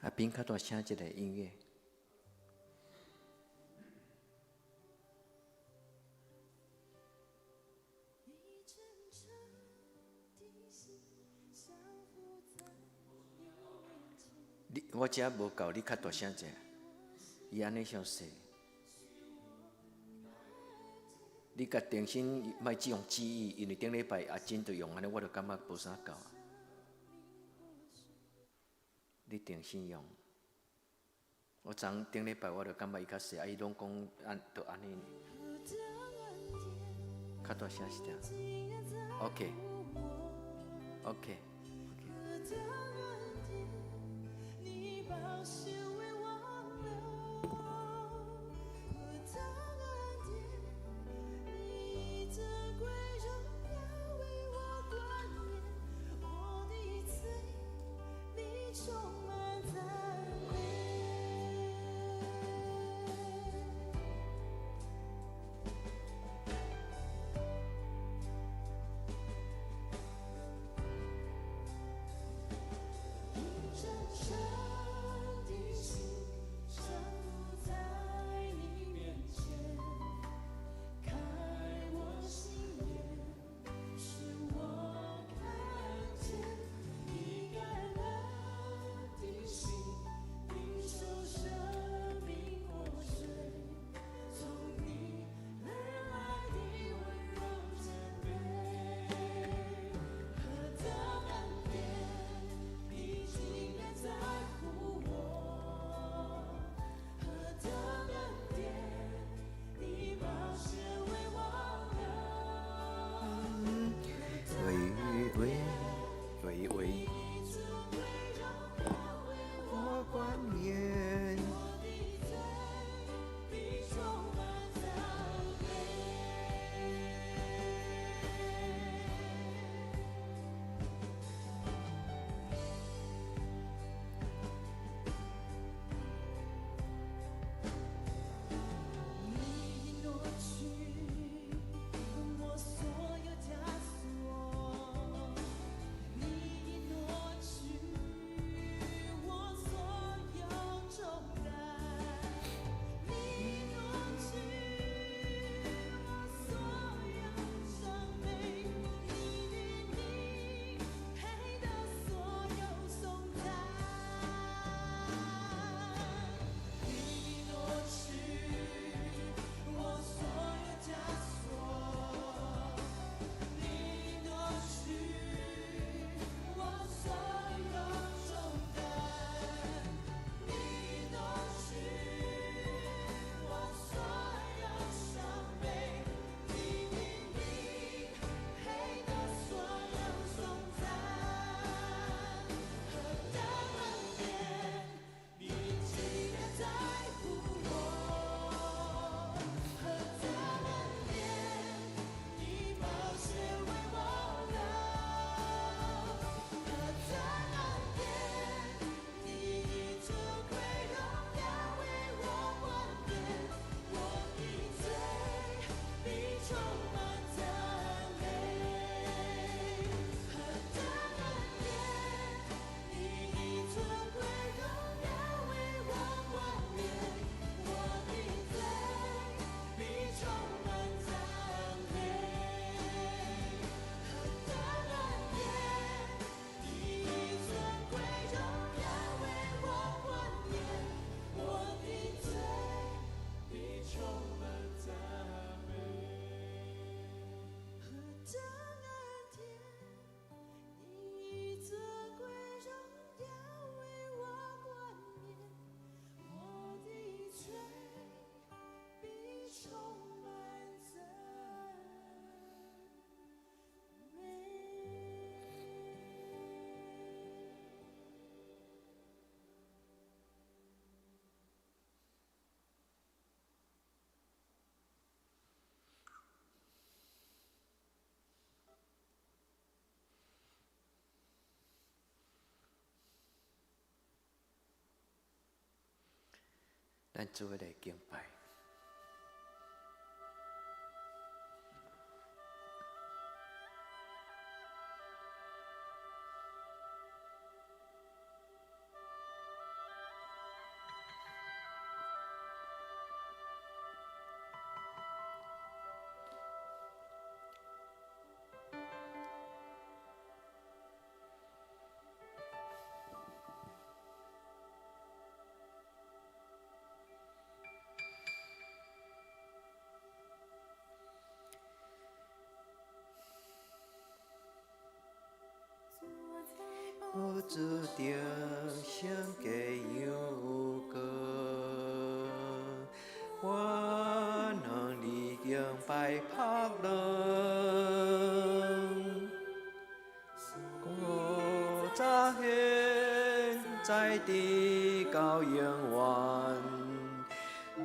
啊，边较大声一个音乐。我遮无够，你较大声者。伊安尼伤细。你甲电信莫只用记忆，因为顶礼拜阿真就用安尼，我就感觉无啥够。你电信用，我顶礼拜我就感觉伊较细，啊伊拢讲就安尼，较大声是点 ？OK。咱做伙来敬拜。注定生计有过，我能历经败拍落，古早现在地到永远，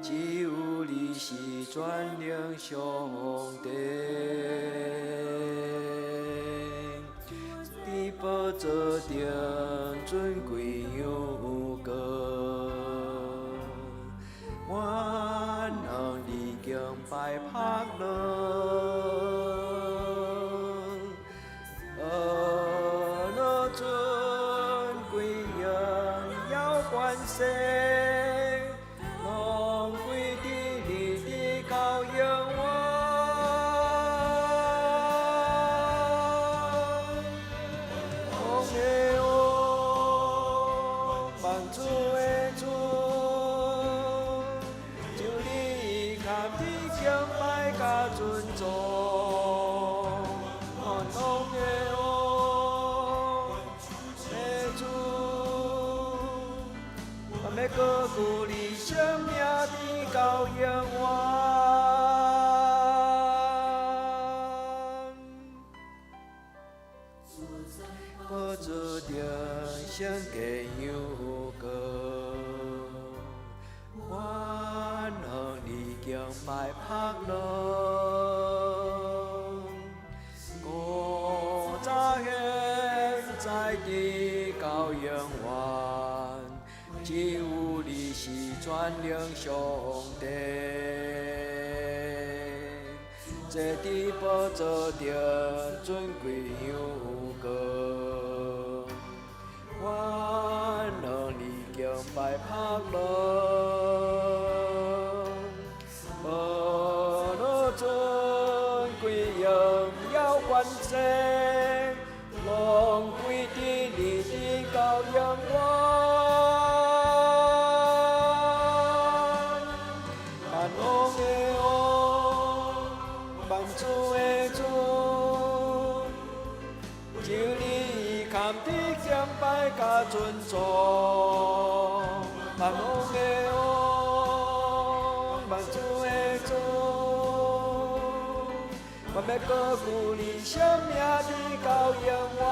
只有你是全能上帝。宝座顶尊贵有高，我能历经败拍落，尊贵荣耀冠冕，拢归伫你的羔羊我。尊重，万能的王，的主，我要高举你生命的羔羊王。宝座顶生计有高，我能历经败拍落。的羔羊湾，只有你是全能上帝。这地宝座顶尊贵有高，我能历经败拍落，尊贵荣耀冠冕。拢归伫你的羔羊湾，万王的王，万主的主，求你堪地敬拜甲尊重，万王的王，万主的主。我要高举你生命的羔羊湾，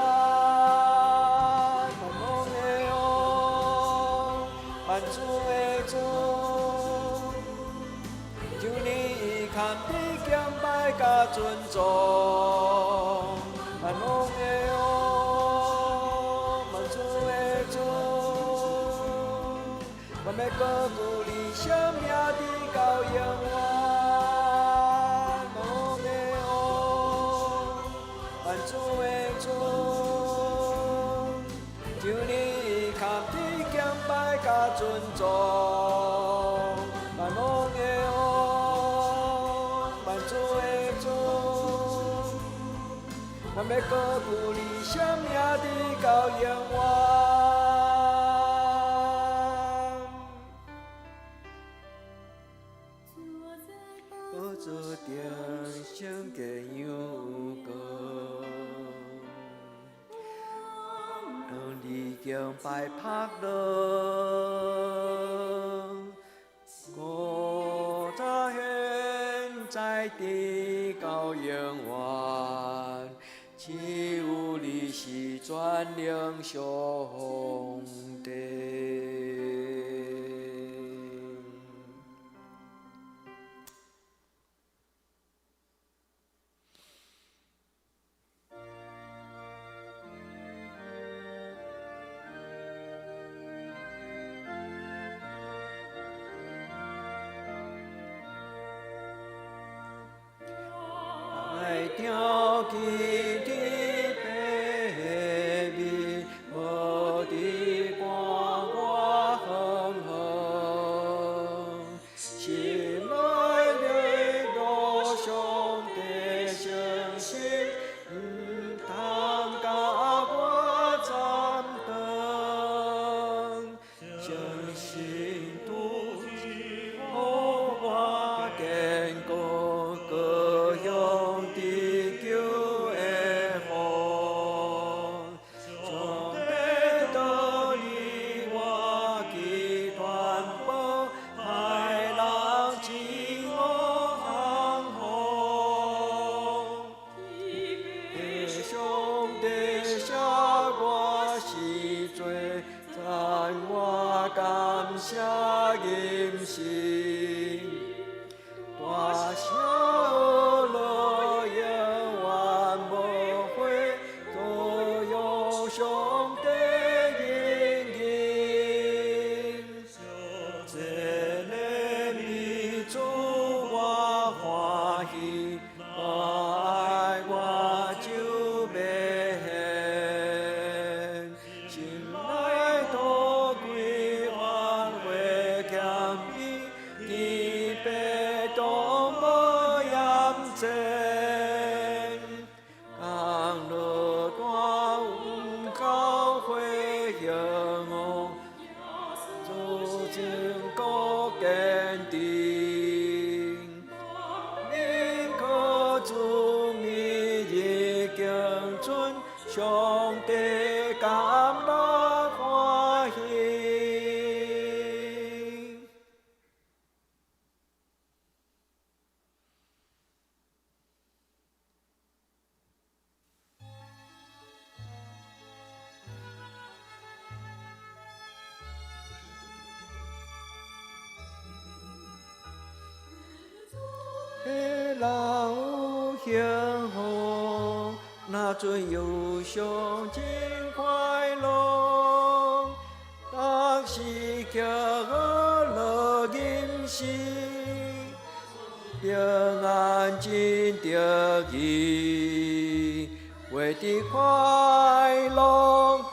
万王的王，万主的主，求你堪地敬拜甲尊重，万王的王，万主的主，我要高举你生命的羔羊湾。主的主，求你堪地敬拜甲尊重，万王的王，万主的主，我要高举你生命的羔羊湾。宝座顶生计有高。历经败拍落，古早现在的羔羊湾，只有你是全能上帝。条记的白米，无地光我哼哼，心内的路上的信息，通甲我暂等，相信主互我坚固。的上帝感恩欢喜。人有幸福，那尊忧伤真快乐，当时刻乐吟诗，平安真得意，为的快乐，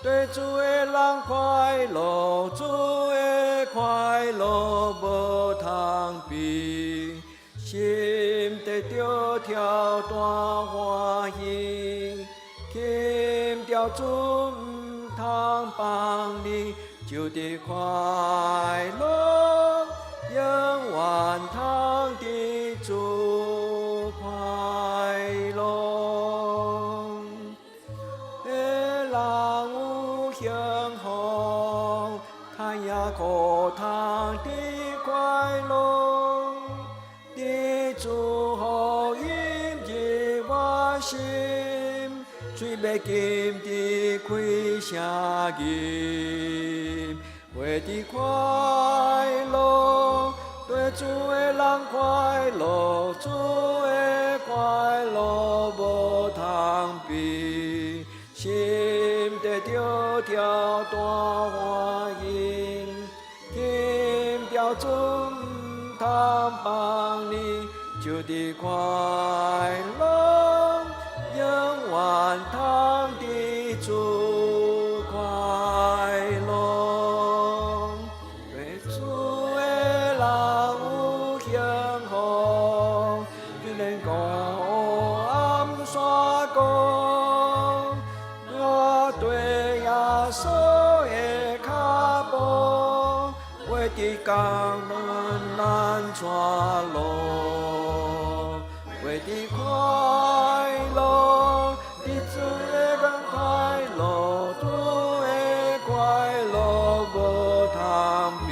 对主的人快乐，主的快乐无通比。心得着跳大欢喜，轻调主唔通帮你，就得快乐，永远通得主快乐。人有幸福，他也可通得快乐。主福音入我心，嘴要禁止开声音，为的快乐，对主的人快乐，主的快乐无通比，心得着跳大欢喜，听调主唔通帮你。就的快乐，永远通的主快乐。对主的人有幸福，只能讲暗山讲，我对耶稣的脚步，为的感恩难传路。为的快乐，的主的人快乐，主的快乐无通比。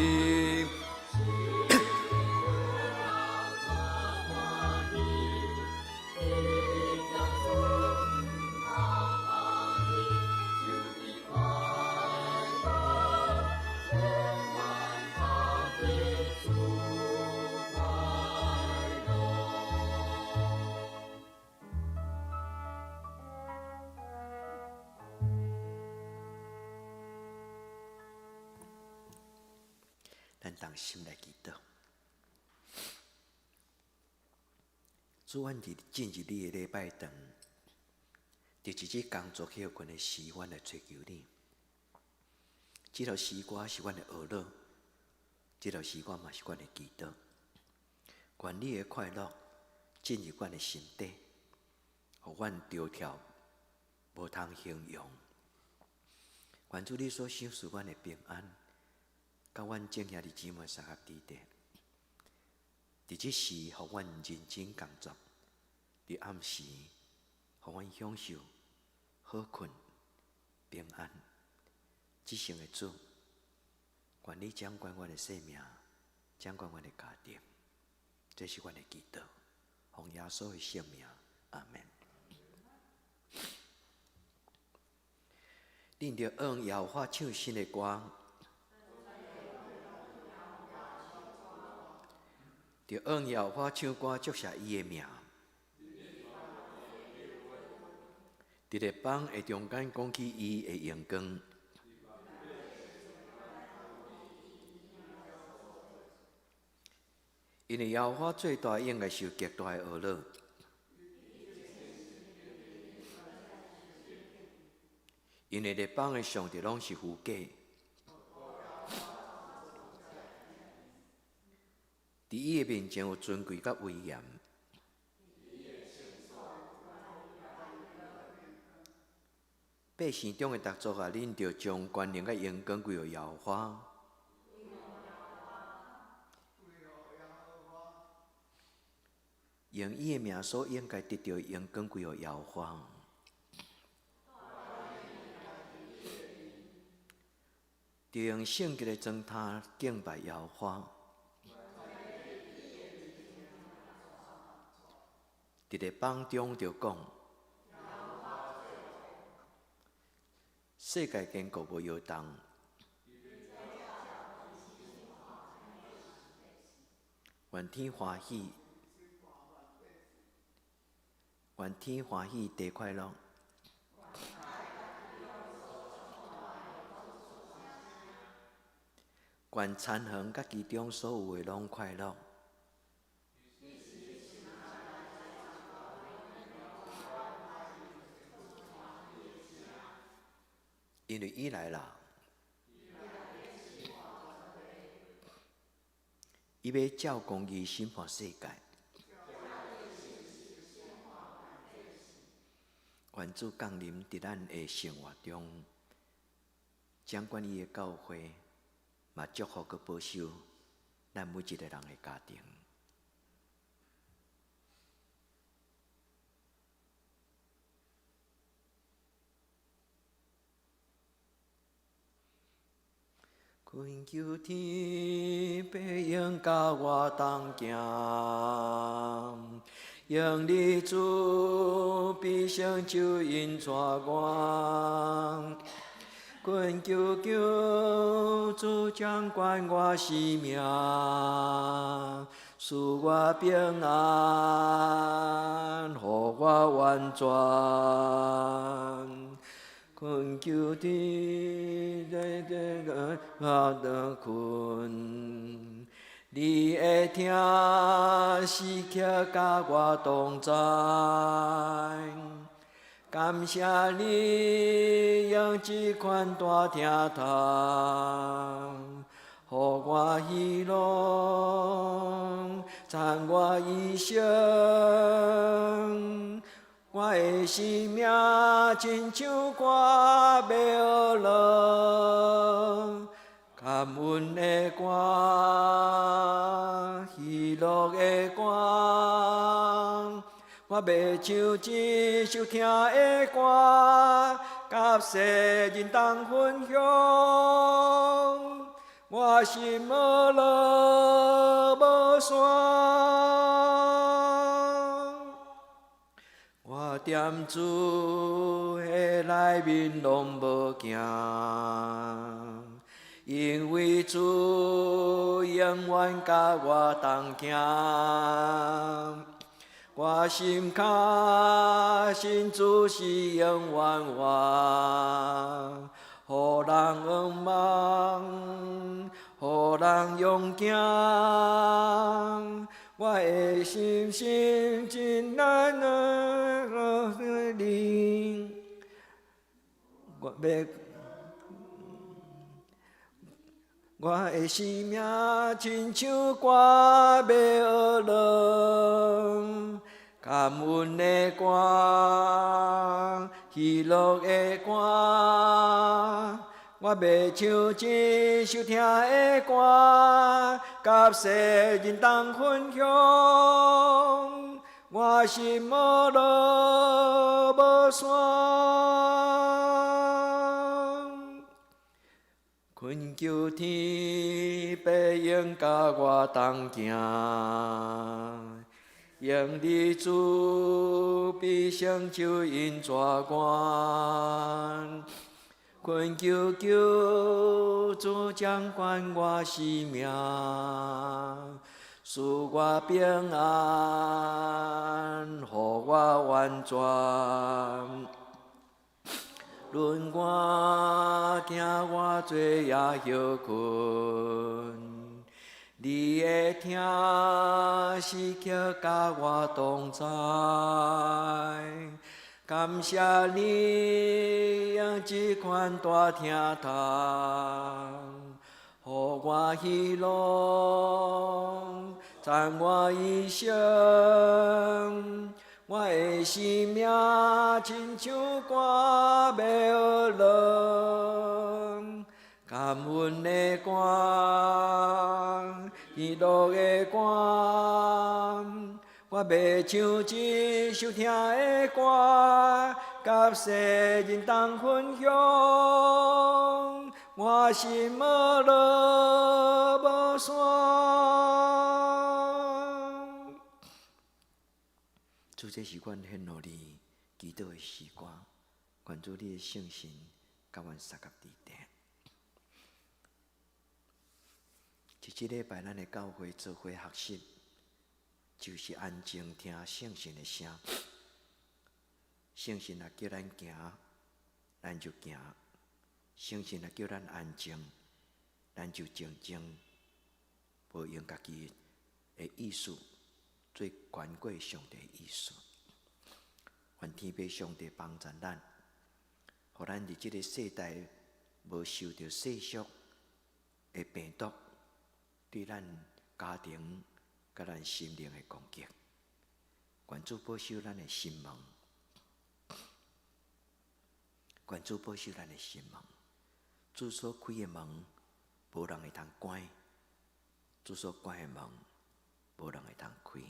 咱同心来祈祷，主，阮伫进入你的礼拜堂，伫一日工作休困的时，阮来追求你。这条时光是阮的娱乐，这条时光嘛是阮的祈祷。愿你的快乐进入阮的心底，互阮条条无通形容。愿主你所赏赐阮的平安。甲阮正兄弟姊妹三合之地，伫即时，互阮认真工作；伫暗时，互阮享受好困、平安。即生的主，愿你掌管阮的生命，掌管阮的家庭，这是阮的祈祷。奉耶稣的圣名，阿门。恁着用摇花唱新的歌。就用摇花唱歌祝谢伊的名，伫日邦会中间讲起伊的荣光，因为摇花最大应该受极大的恶乐，因为日邦的上帝拢是虚假。伫伊的面前有尊贵甲威严，百姓中的逐族啊，恁着将权能甲荣光归予耶和华。用伊的名所应该得到荣光归予耶和华。就用圣洁的装他敬拜耶和华。伫咧榜中就讲，世界坚固无摇动，愿天欢喜，愿天欢喜地快乐。愿残恒甲其中所有的拢快乐。因为伊来啦，伊要照公义审判世界。愿主降临伫咱的生活中，掌管伊的教会，嘛祝福佮保守咱每一个人的家庭。恳求天白鹰甲我同行，用你主必成就因带我。恳求救主掌管我生命，使我平安，互我完全。恳求天我得困，你会听时刻甲我同在。感谢你用这款大听堂，予我喜乐，赞我一生。我的生命亲像歌要学了，感恩的歌，喜乐的歌，我要唱这首听的歌，甲世人同分享。我心无落无散。我踮主的内面拢无惊，因为主永远甲我同行。我心卡信主是永远活，予人仰望，予人勇强。我的心真难你，我的生命亲像歌要学了，感恩的歌，喜乐的歌。我要唱这首听的歌，甲世人同分享。我心无落无散，恳求天白鹰甲我同行，用你主必成就因带我。恳求救主掌管我生命，使我平安，互我完全。论我惊我罪也休困，你会听时刻甲我同在。感谢你用这款大听堂，予我喜乐，赞我一生。我的生命亲像歌要学了，感恩的歌，喜乐的歌。我要唱这首听的歌，甲世人同分享。我心无路无山。主，这是阮献予你祈祷的时光，愿主你的圣神甲阮三甲伫定。一礼拜，咱的教会做伙学习，就是安静听圣神的声。圣神若叫咱行，咱就行；圣神若叫咱安静，咱就静静，无用家己的意思做权过上帝的意思。愿天父上帝帮助咱，互咱伫即个世代无受到世俗的病毒对咱家庭、甲咱心灵的攻击。愿主保守咱的心门，愿主保守咱的心门。主所开的门，无人会通关；主所关的门，无人会通开。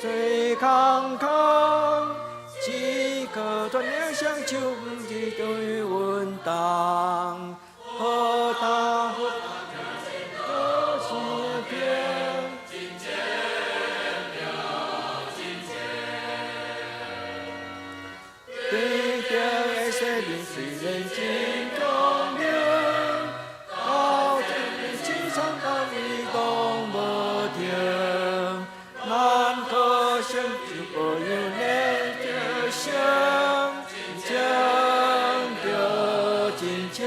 最康康，只可传两相求，一对稳当，何大何是天，对天生命虽然真重要，好天经常当你懂无听。难可想就不有念着想，真着真情。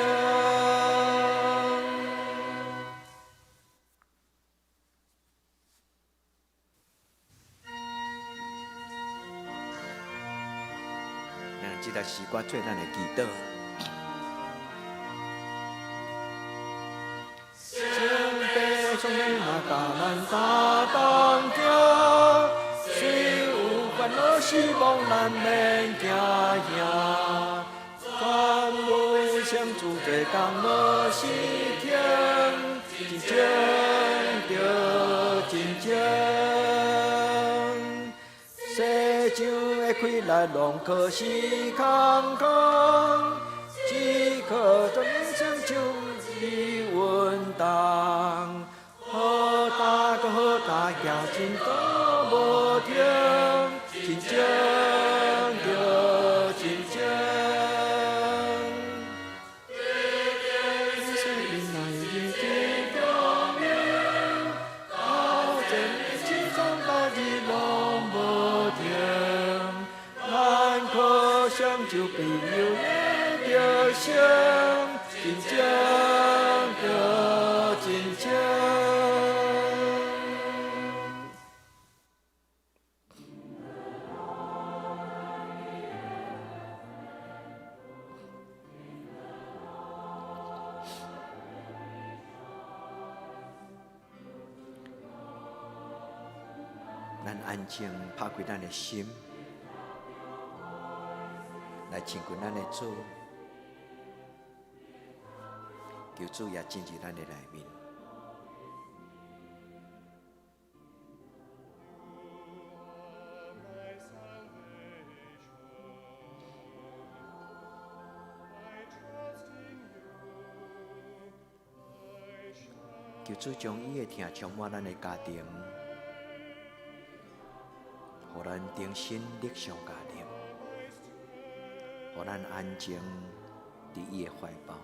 让这个时光做咱的祈祷。从你那甲咱三当行，虽有烦恼希望，咱免惊吓。凡无相助做工无事听，真情着真情。世上的开来拢可是空空，只可专相求你稳当。好大个好大行，真都无听，真正着真正。生命来日真重要，好真真常大日拢无停。咱可相就必有你着想，真正着真正。咱安静拍开咱的心，来亲近咱的主，求主也进入咱的内面。求主将伊的疼充满咱的家庭。互咱重新立上家庭，互咱安静伫伊的怀抱。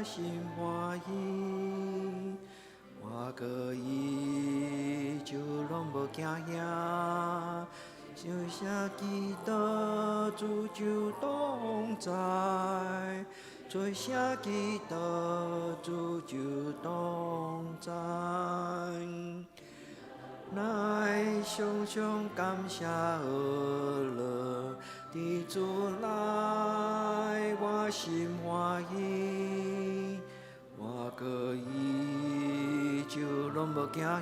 心欢喜，我可以就拢无惊吓。就像基督主就同在，就像基督主就同在。来常常感谢和乐的主来，我心欢喜，我可以就拢无惊吓。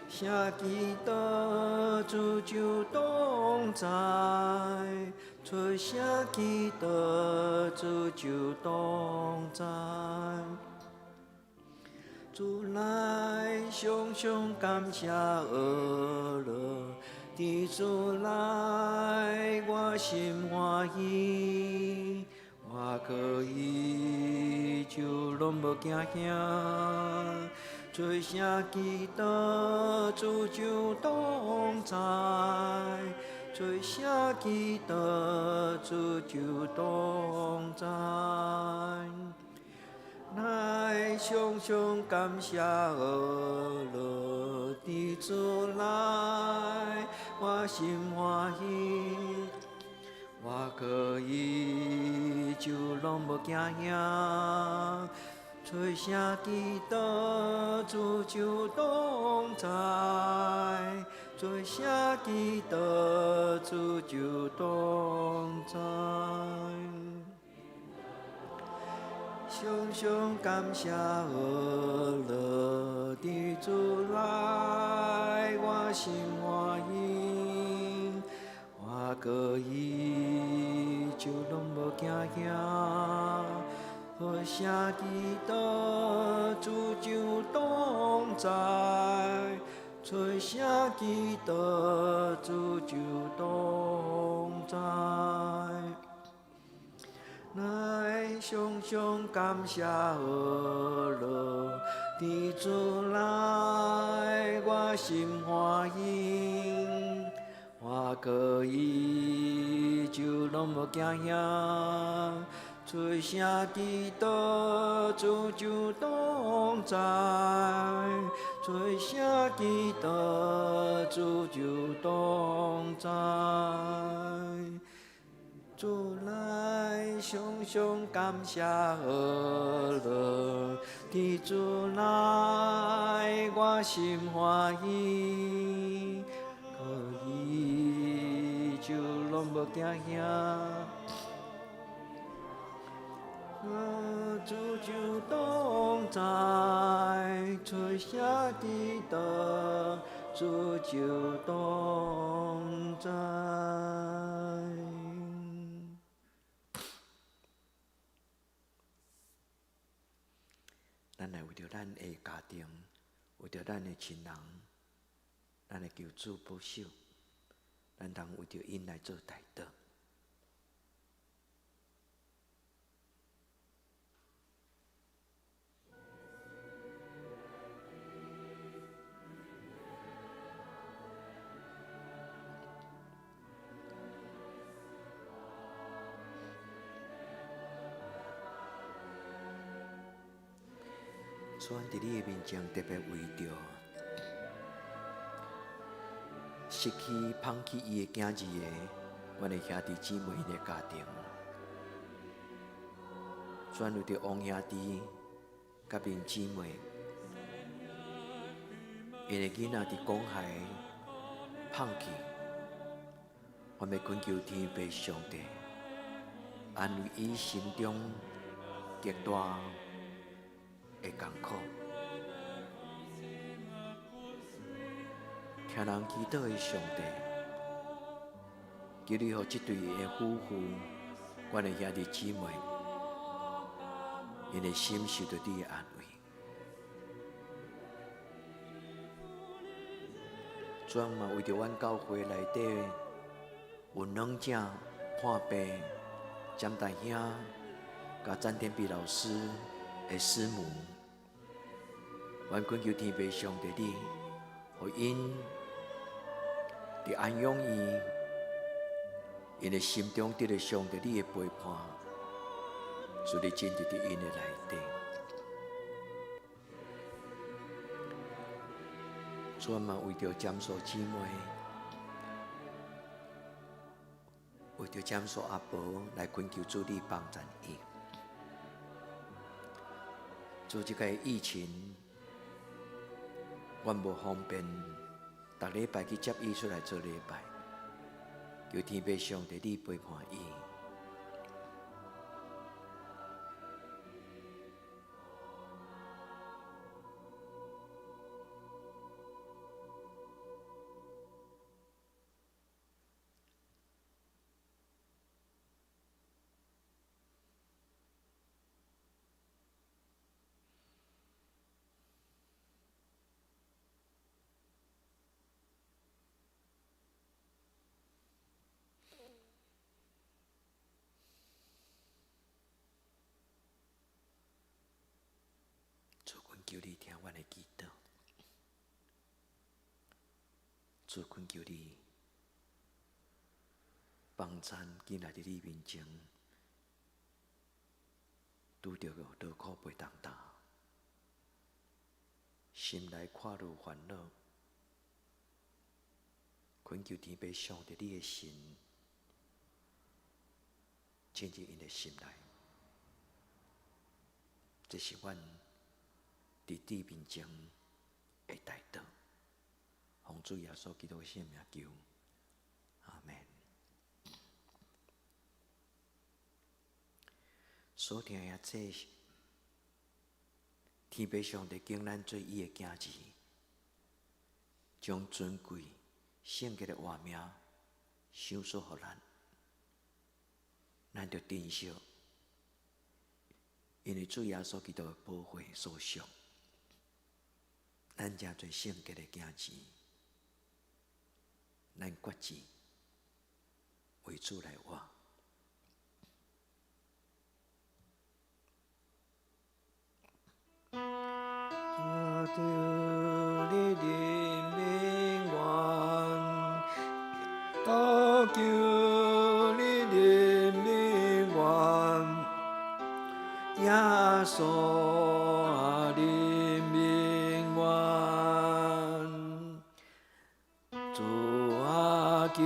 像基督主就同在，就像基督主就同在。主来常常感谢和乐的主来，我心欢喜，我可以就拢无惊吓。就像基督主就同在，就像基督主就同在。来常常感谢和乐的主来，我心欢喜，我可以就拢无惊吓。就像基督主就同在，就像基督主就同在。常常感谢和乐的主来，我心欢喜，我可以就拢无惊吓。就像基督主就同在，就像基督主就同在。来常常感谢和乐的主来，我心欢喜，我可以就拢无惊吓。就像基督主就同在，就像基督主就同在。主来常常感谢和乐的主来，我心欢喜，可以就拢无惊吓。主就同在，就像基督主就同在。咱来为着咱的家庭，为着咱的亲人，咱来求主保守，咱通为着因来做代祷。主，阮伫你的面前特别为着失去、放弃伊的囝儿的，阮的兄弟姊妹的家庭，主，阮为着王兄弟、甲面姊妹，因的囡仔伫公海放弃，阮要恳求天父上帝安慰伊心中极大的艰苦，听人祈祷的上帝，求你予这对的夫妇，阮的兄弟姊妹，因的心受到你的安慰。主嘛，为着阮教会内底有软者破病、詹大兄、甲詹天碧老师的师母，阮恳求天父上帝你，予因伫安养因的心中得到上帝你的陪伴，主你进入伫因的内底。主啊，嘛为着占所姊妹，为着占所阿婆来恳求主你帮助伊。主即个疫情，阮无方便，逐礼拜去接伊出来做礼拜，求天父上帝你陪伴伊。主，恳求你听阮的祈祷。主，恳求你帮助今仔日你面前拄着劳苦背重担，心内跨入烦恼，恳求天父上帝你的心进入因的心内。这是阮伫主面前的代祷，奉主耶稣基督的圣名求，阿门。所听的这天父上帝敬咱做伊的囝子，将尊贵圣洁的活命赏赐予咱，咱着珍惜，因为主耶稣基督的宝血所赎，咱真侪圣洁的囝子，咱决志为主来活。求你怜悯我，祷求你怜悯我，耶稣啊怜悯我，主啊求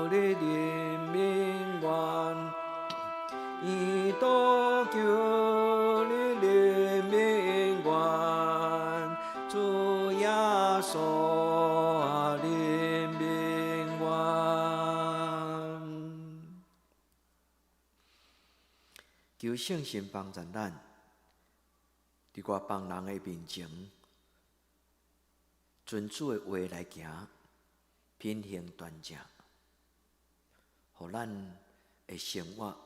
你怜悯我，伊祷求你怜悯我，主耶稣啊怜悯我。求圣神帮助咱，伫我帮人的面前，遵主的话来行，品行端正，互咱的生活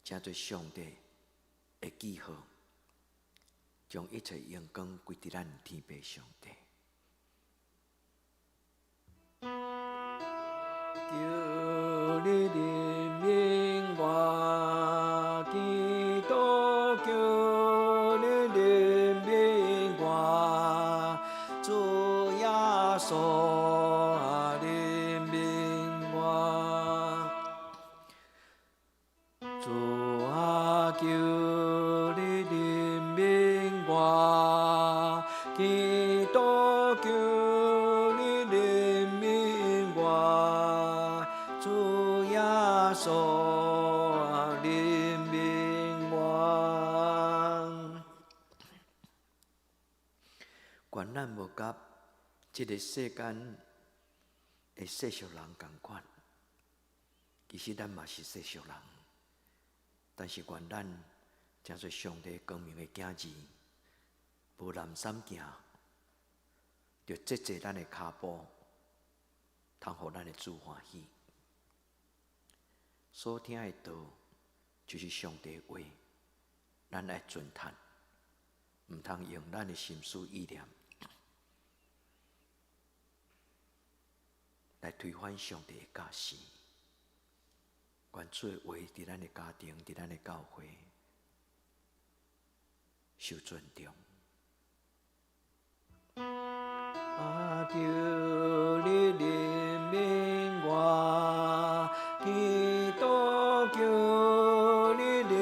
正对上帝的记号，将一切荣光归伫咱天父上帝。求你怜悯我，祈祷求你怜悯我，主耶稣啊怜悯我，主啊求你怜悯我，祈祷求你怜悯我，主耶稣啊怜悯我。原咱无甲这个世间的世俗人同款，其实咱嘛是世俗人，但是原咱正做上帝光明的囝子，无懒散行，就节制咱的脚步，通互咱的主欢喜。所听的道就是上帝的话，咱爱遵趁，毋通用咱的心思意念来推翻上帝的教示。愿主的话伫咱的家庭、伫咱的教会受尊重。啊，求你怜悯我，祈祷求你怜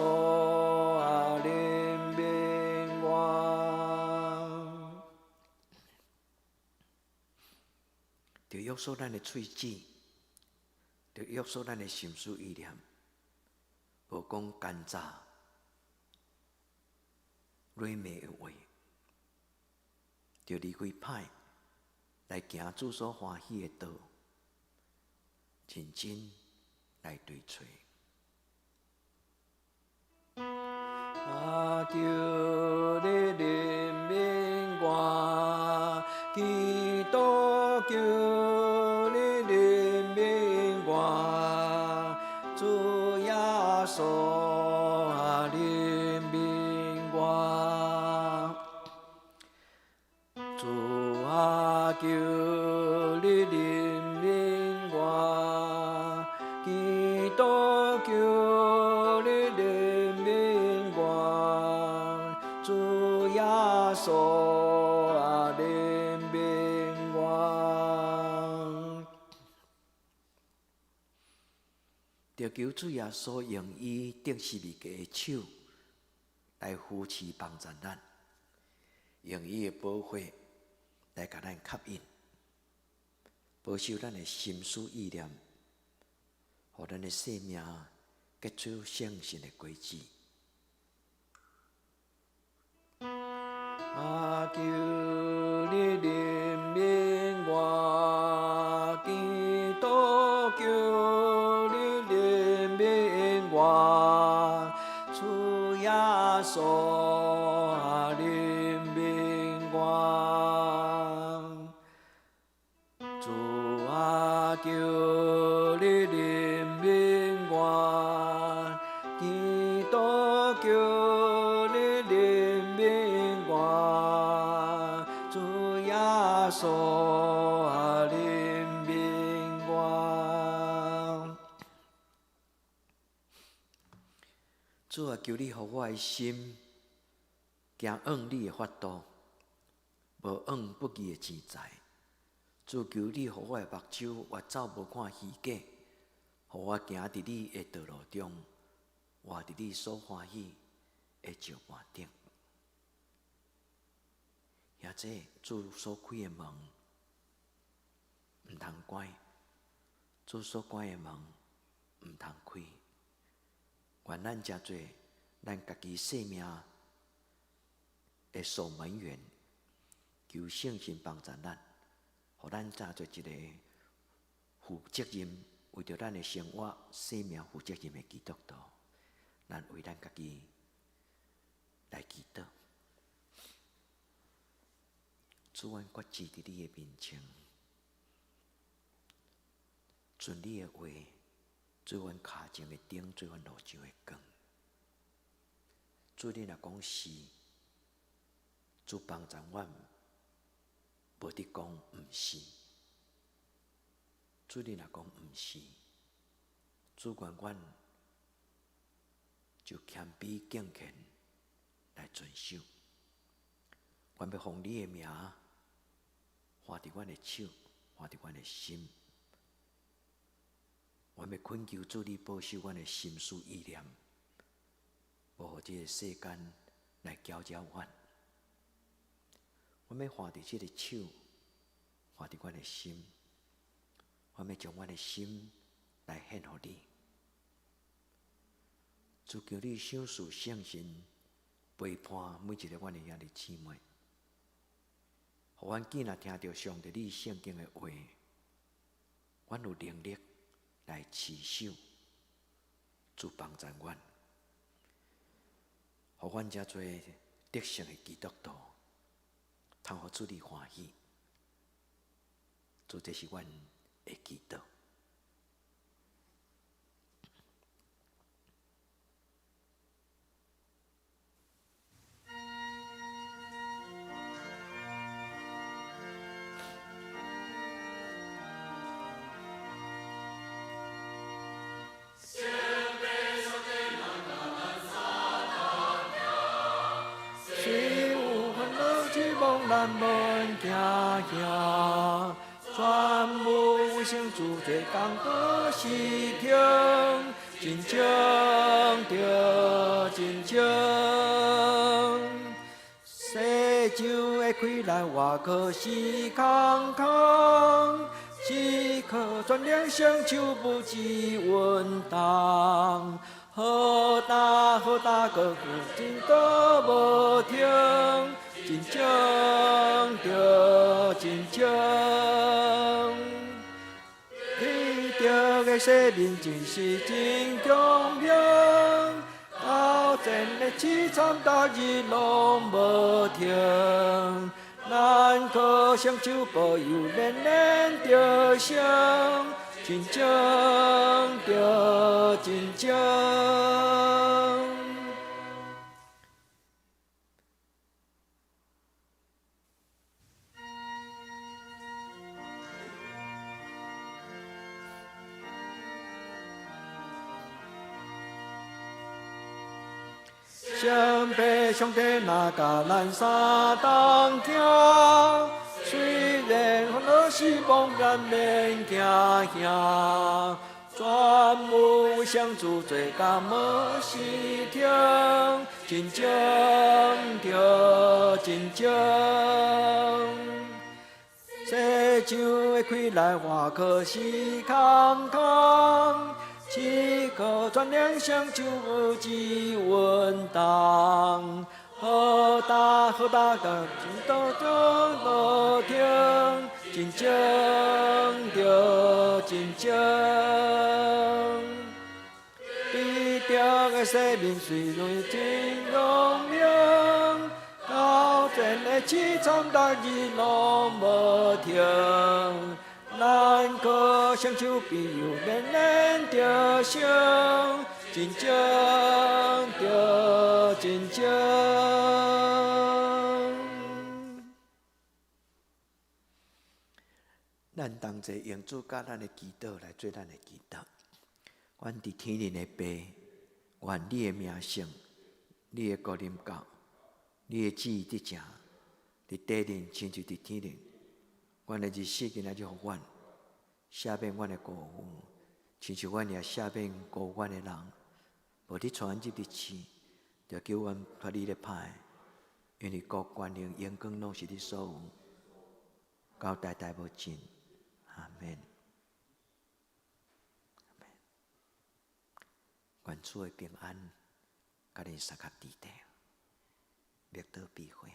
所人民外，就约束咱的喙齿，就约束咱的心思意念，无讲奸诈、软媚的话，就离开歹，来行主所欢喜的道，认真来对找。求你人民外，基督求你人民外，主耶稣人民外，主啊求你人民外，基督求你人民外，主耶稣人民外，就求主耶稣用伊得是未家的手来扶持帮助咱，用伊的保惠来甲咱吸引，保守咱的心思意念，互咱的生命结出圣神的果子。求你人民外，基督求你人民外，主耶稣人民外，主啊求你人民外，基督求你人民外，主耶稣人民外。主啊，求你互我的心行往你的法度，无往不义的钱财。主求你互我的目睭越走无看虚假，互我行伫你的道路中，活伫你所欢喜的石盘顶。也这主所开的门，毋通关；主所关的门，毋通开。愿咱真做咱家己生命的守门员，求圣神帮助咱，互咱真做一个负责任，为着咱的生活、生命负责任的基督徒。咱为咱家己来祈祷。主，阮决志伫你的面前，顺你的话，做阮脚前的灯，做阮路上的光。主，你若讲是，主帮助阮，无得讲毋是。主，你若讲毋是，主愿阮就谦卑敬虔来遵守。愿要奉你的名，画伫阮的手，画伫阮的心。愿要恳求主你保守阮的心思意念，无互这个世间来搅扰阮。阮要画伫这个手，画伫阮的心。阮要将阮的心来献予你。主求你赏赐圣神，陪伴每一个阮的兄弟姊妹。互阮既然听到上帝你圣经的话，阮有能力来持守，主帮助阮，互阮遮做得胜的基督徒，通互主你欢喜。主，这是阮的祈祷。咱们行行，全部为成主罪功德事情，真情着真情。西洲会开来外壳是空空，只可转两双手不知运动。好大好大个古真都无停，真情着真情。你着的生命真是真公平，斗阵的凄惨逐日拢无停。咱可双手保佑，连连着声，真情着真情。上帝上帝若甲咱相同行，虽然烦恼失望，咱免惊吓。全无相助，罪甲无时停，真情着真情。西洲会开来外壳是空空，只可转两双手不知运动。好大好大个真都无停，真情着真情。你着的生命虽然真容明，斗阵的凄惨逐日拢无停。咱可双手庇佑，连连着声，真情着真情。咱同齐用主甲咱的祈祷来做咱的祈祷。阮伫天灵的爸，愿你的名圣，你的国临到，你的旨意得成，伫地灵亲像伫天灵。阮的日死今仔日互阮，赦免阮的过犯，亲像阮也赦免过阮的人。无你传入伫市，就叫阮脱离咧歹，因为国权力荣光拢是你所有，到代代无尽。阿免。愿主的平安，甲恁相合伫地，历到必会。